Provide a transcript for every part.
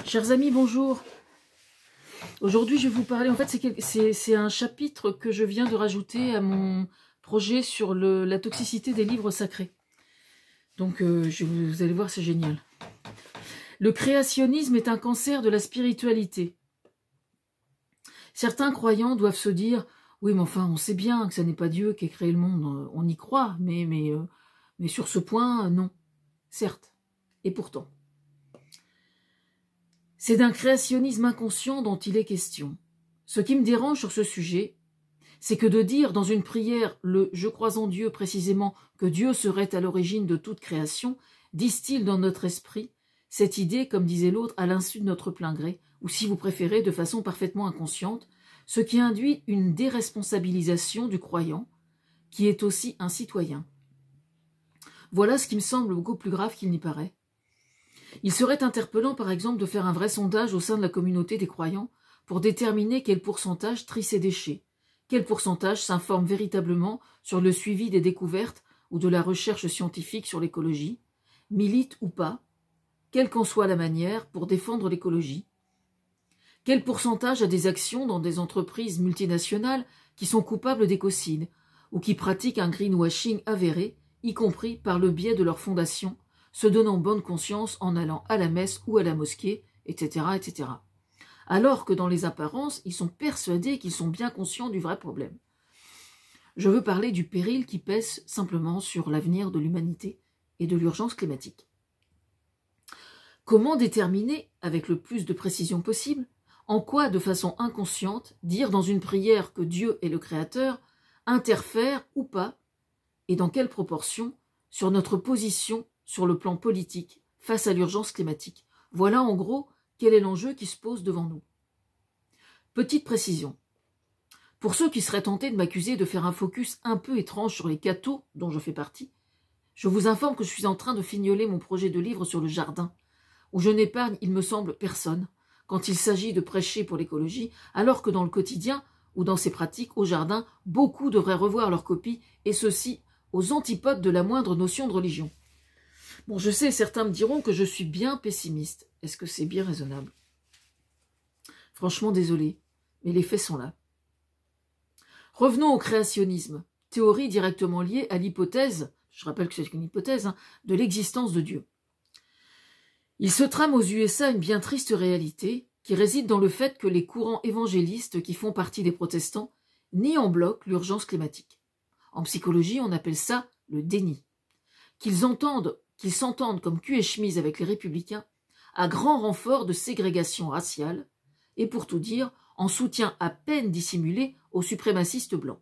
Chers amis, bonjour. Aujourd'hui, je vais vous parler, en fait, c'est un chapitre que je viens de rajouter à mon projet sur la toxicité des livres sacrés. Donc, vous allez voir, c'est génial. Le créationnisme est un cancer de la spiritualité. Certains croyants doivent se dire, oui, mais enfin, on sait bien que ce n'est pas Dieu qui a créé le monde, on y croit, mais sur ce point, non. Certes, et pourtant. C'est d'un créationnisme inconscient dont il est question. Ce qui me dérange sur ce sujet, c'est que de dire dans une prière le « je crois en Dieu » précisément que Dieu serait à l'origine de toute création, distille dans notre esprit cette idée, comme disait l'autre, à l'insu de notre plein gré, ou si vous préférez, de façon parfaitement inconsciente, ce qui induit une déresponsabilisation du croyant, qui est aussi un citoyen. Voilà ce qui me semble beaucoup plus grave qu'il n'y paraît. Il serait interpellant, par exemple, de faire un vrai sondage au sein de la communauté des croyants pour déterminer quel pourcentage trie ses déchets, quel pourcentage s'informe véritablement sur le suivi des découvertes ou de la recherche scientifique sur l'écologie, milite ou pas, quelle qu'en soit la manière, pour défendre l'écologie, quel pourcentage a des actions dans des entreprises multinationales qui sont coupables d'écocide ou qui pratiquent un greenwashing avéré, y compris par le biais de leur fondation, se donnant bonne conscience en allant à la messe ou à la mosquée, etc., etc. Alors que dans les apparences, ils sont persuadés qu'ils sont bien conscients du vrai problème. Je veux parler du péril qui pèse simplement sur l'avenir de l'humanité et de l'urgence climatique. Comment déterminer, avec le plus de précision possible, en quoi, de façon inconsciente, dire dans une prière que Dieu est le Créateur interfère ou pas, et dans quelle proportion, sur notre position sur le plan politique face à l'urgence climatique. Voilà en gros quel est l'enjeu qui se pose devant nous. Petite précision. Pour ceux qui seraient tentés de m'accuser de faire un focus un peu étrange sur les cathos, dont je fais partie, je vous informe que je suis en train de fignoler mon projet de livre sur le jardin, où je n'épargne, il me semble, personne, quand il s'agit de prêcher pour l'écologie, alors que dans le quotidien, ou dans ses pratiques au jardin, beaucoup devraient revoir leur copie, et ceci aux antipodes de la moindre notion de religion. Bon, je sais, certains me diront que je suis bien pessimiste. Est-ce que c'est bien raisonnable? Franchement, désolé, mais les faits sont là. Revenons au créationnisme, théorie directement liée à l'hypothèse, je rappelle que c'est une hypothèse, de l'existence de Dieu. Il se trame aux USA une bien triste réalité qui réside dans le fait que les courants évangélistes qui font partie des protestants nient en bloc l'urgence climatique. En psychologie, on appelle ça le déni. Qu'ils s'entendent comme cul et chemise avec les républicains, à grand renfort de ségrégation raciale, et pour tout dire, en soutien à peine dissimulé aux suprémacistes blancs.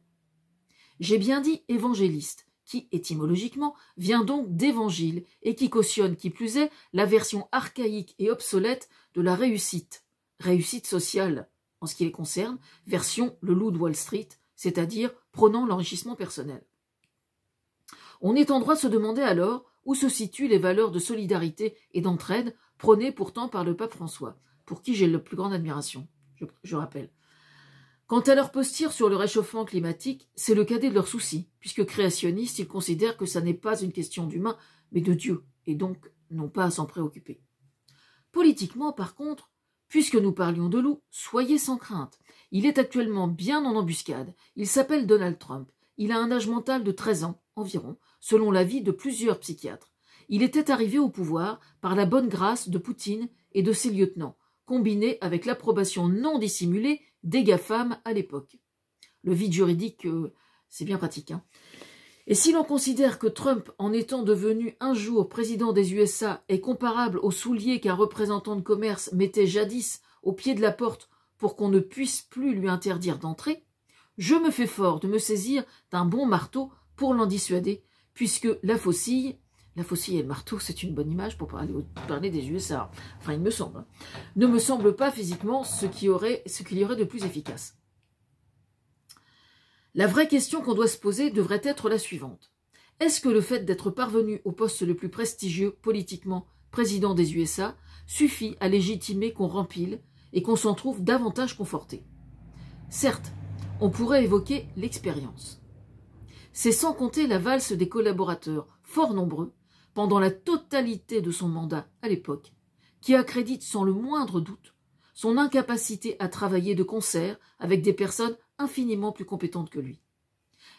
J'ai bien dit évangéliste, qui, étymologiquement, vient donc d'évangile, et qui cautionne, qui plus est, la version archaïque et obsolète de la réussite sociale, en ce qui les concerne, version le loup de Wall Street, c'est-à-dire prônant l'enrichissement personnel. On est en droit de se demander alors où se situent les valeurs de solidarité et d'entraide prônées pourtant par le pape François, pour qui j'ai la plus grande admiration, je rappelle. Quant à leur posture sur le réchauffement climatique, c'est le cadet de leurs soucis, puisque créationnistes, ils considèrent que ça n'est pas une question d'humain, mais de Dieu, et donc n'ont pas à s'en préoccuper. Politiquement, par contre, puisque nous parlions de loup, soyez sans crainte. Il est actuellement bien en embuscade. Il s'appelle Donald Trump. Il a un âge mental de 13 ans, environ, selon l'avis de plusieurs psychiatres. Il était arrivé au pouvoir par la bonne grâce de Poutine et de ses lieutenants, combiné avec l'approbation non dissimulée des GAFAM à l'époque. Le vide juridique, c'est bien pratique, hein. Et si l'on considère que Trump, en étant devenu un jour président des USA, est comparable aux souliers qu'un représentant de commerce mettait jadis au pied de la porte pour qu'on ne puisse plus lui interdire d'entrer, je me fais fort de me saisir d'un bon marteau pour l'en dissuader, puisque la faucille et le marteau, c'est une bonne image pour parler des USA, enfin il me semble, ne me semble pas physiquement ce qu'il y aurait de plus efficace. La vraie question qu'on doit se poser devrait être la suivante. Est-ce que le fait d'être parvenu au poste le plus prestigieux politiquement, président des USA, suffit à légitimer qu'on rempile et qu'on s'en trouve davantage conforté? Certes, on pourrait évoquer l'expérience. C'est sans compter la valse des collaborateurs, fort nombreux, pendant la totalité de son mandat à l'époque, qui accrédite sans le moindre doute son incapacité à travailler de concert avec des personnes infiniment plus compétentes que lui.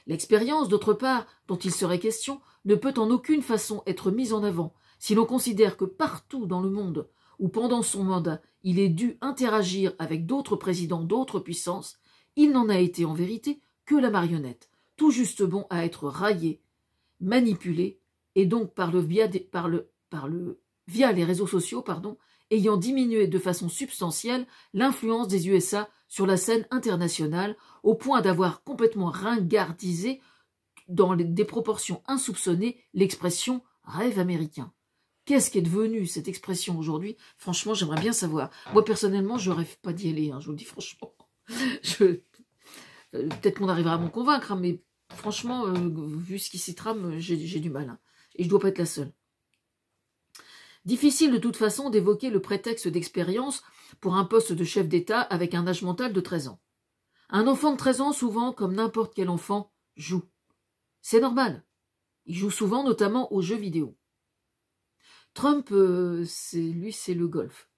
L'expérience, d'autre part, dont il serait question, ne peut en aucune façon être mise en avant si l'on considère que partout dans le monde où pendant son mandat il ait dû interagir avec d'autres présidents d'autres puissances, il n'en a été en vérité que la marionnette, tout juste bon à être raillé, manipulé, et donc via les réseaux sociaux, ayant diminué de façon substantielle l'influence des USA sur la scène internationale, au point d'avoir complètement ringardisé dans des proportions insoupçonnées l'expression « rêve américain ». Qu'est-ce qui est devenu cette expression aujourd'hui? Franchement, j'aimerais bien savoir. Moi, personnellement, je ne rêve pas d'y aller, je vous le dis franchement. Peut-être qu'on arrivera à m'en convaincre, mais franchement, vu ce qui s'y trame, j'ai du mal. Et je ne dois pas être la seule. Difficile de toute façon d'évoquer le prétexte d'expérience pour un poste de chef d'État avec un âge mental de 13 ans. Un enfant de 13 ans, souvent, comme n'importe quel enfant, joue. C'est normal. Il joue souvent, notamment aux jeux vidéo. Trump, c'est le golf.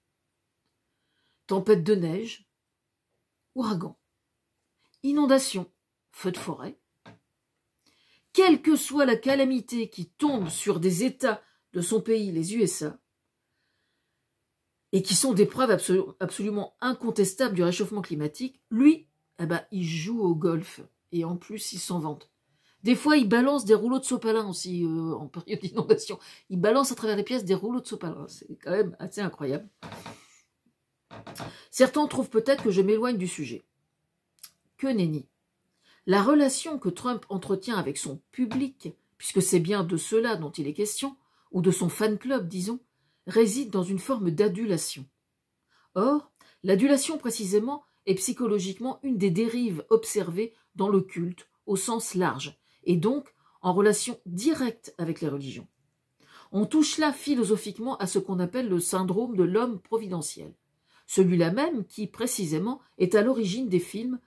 Tempête de neige, ouragan, inondation, feu de forêt. Quelle que soit la calamité qui tombe sur des États de son pays, les USA, et qui sont des preuves absolument incontestables du réchauffement climatique, lui, il joue au golf. Et en plus, il s'en vante. Des fois, il balance des rouleaux de sopalin aussi en période d'inondation. Il balance à travers les pièces des rouleaux de sopalin. C'est quand même assez incroyable. Certains trouvent peut-être que je m'éloigne du sujet. Que nenni. La relation que Trump entretient avec son public, puisque c'est bien de cela dont il est question, ou de son fan club, disons, réside dans une forme d'adulation. Or, l'adulation précisément est psychologiquement une des dérives observées dans le culte au sens large, et donc en relation directe avec les religions. On touche là philosophiquement à ce qu'on appelle le syndrome de l'homme providentiel, celui-là même qui, précisément, est à l'origine des films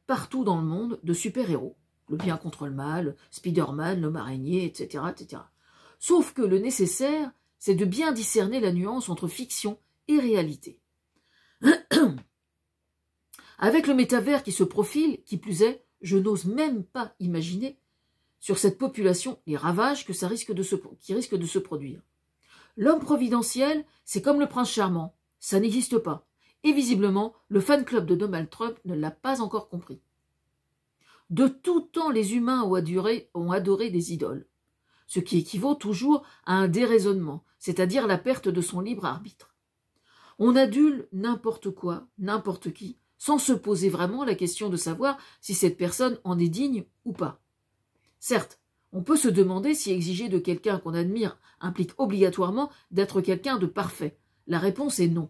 partout dans le monde de super-héros, le bien contre le mal, Spider-Man, l'homme araignée, etc., etc. Sauf que le nécessaire, c'est de bien discerner la nuance entre fiction et réalité. Avec le métavers qui se profile, qui plus est, je n'ose même pas imaginer sur cette population les ravages qui risquent de se produire. L'homme providentiel, c'est comme le prince charmant, ça n'existe pas. Et visiblement, le fan club de Donald Trump ne l'a pas encore compris. De tout temps, les humains ont adoré des idoles, ce qui équivaut toujours à un déraisonnement, c'est-à-dire la perte de son libre arbitre. On adule n'importe quoi, n'importe qui, sans se poser vraiment la question de savoir si cette personne en est digne ou pas. Certes, on peut se demander si exiger de quelqu'un qu'on admire implique obligatoirement d'être quelqu'un de parfait. La réponse est non.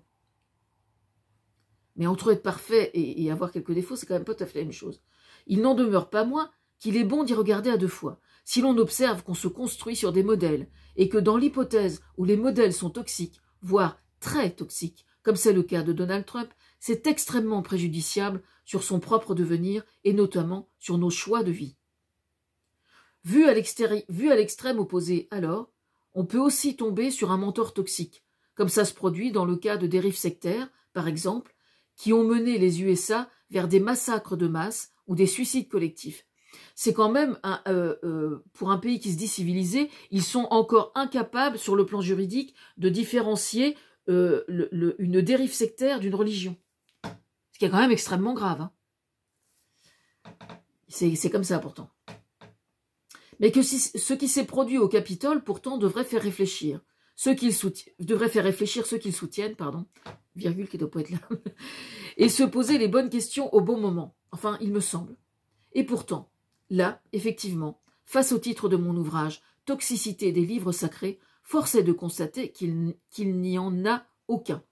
Mais entre être parfait et avoir quelques défauts, c'est quand même pas tout à fait la même chose. Il n'en demeure pas moins qu'il est bon d'y regarder à deux fois. Si l'on observe qu'on se construit sur des modèles, et que dans l'hypothèse où les modèles sont toxiques, voire très toxiques, comme c'est le cas de Donald Trump, c'est extrêmement préjudiciable sur son propre devenir et notamment sur nos choix de vie. Vu à l'extrême opposé alors, on peut aussi tomber sur un mentor toxique, comme ça se produit dans le cas de dérives sectaires, par exemple, qui ont mené les USA vers des massacres de masse ou des suicides collectifs. C'est quand même, pour un pays qui se dit civilisé, ils sont encore incapables, sur le plan juridique, de différencier une dérive sectaire d'une religion. Ce qui est quand même extrêmement grave. C'est comme ça, pourtant. Mais que ce qui s'est produit au Capitole, pourtant, devrait faire réfléchir ceux qui le soutiennent, virgule qui doit pas être là, et se poser les bonnes questions au bon moment. Enfin, il me semble. Et pourtant, là, effectivement, face au titre de mon ouvrage « Toxicité des livres sacrés », force est de constater qu'il n'y en a aucun.